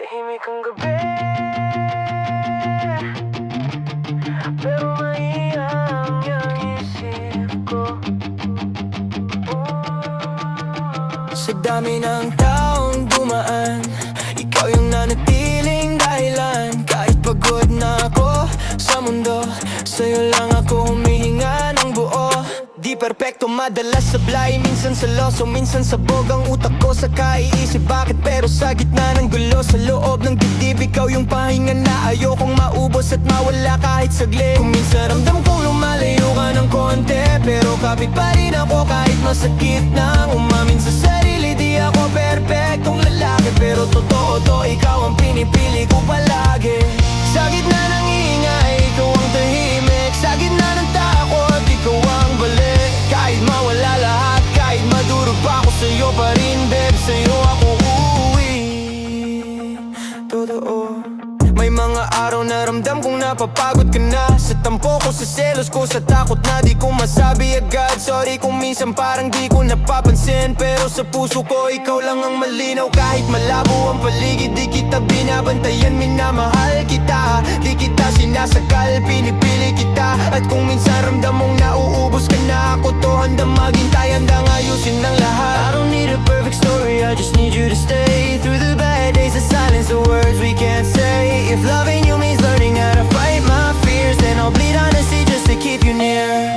Tahimik ang gabi, pero maiyang yung isip ko. Sa dami ng taong dumaan, ikaw yung nanatiling dahilan. Kahit pagod na ako sa mundo, sa'yo lang ako humihinga ng buo. Di perpekto, madalas sablay, minsan seloso, minsan sabog ang utak ko sa kaiisip bakit. Pero sa gitna ng gulo, sa loob ng dibdib, ikaw yung pahinga na ayokong maubos at mawala kahit saglit. Kung minsan ramdam kong lumalayo ka ng konti, pero kapit pa rin ako kahit masakit nang umamin sa sarili. Di ako perpektong lalaki, pero totoo to, ikaw ang pinipili ko palagi. Sa gitna ng ingay, ikaw ang tahimik. Sa gitna ng takot, ikaw ang balik. Kahit mawala lahat, kahit madurog pa ako, sa'yo pa rin, babe. Sa'yo ako uuwi. Totoo. May mga araw na ramdam kong napapagod ka na. Sa tampo ko, sa selos ko, sa takot na di ko masabi agad. Sorry kung minsan parang di ko napapansin, pero sa puso ko ikaw lang ang malinaw. Kahit malabo ang paligid, di kita binabantayan. Minamahal kita, di kita sinasakal, pinipili kita. At kung minsan ramdam mong nauubos ka na, ako to handang maghintay, handang ayusin ng lahat. I don't need a perfect story, I just need you to stay. Through the bad days, the silence, the words we can't say. If loving you means learning how to fight my fears, then I'll bleed honesty just to keep you near.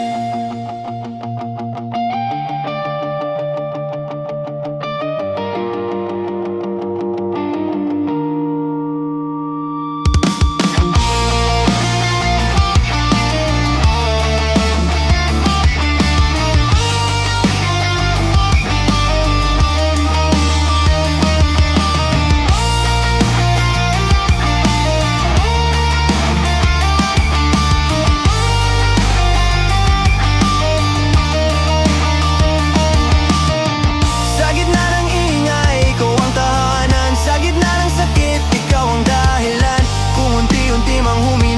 Mang humingi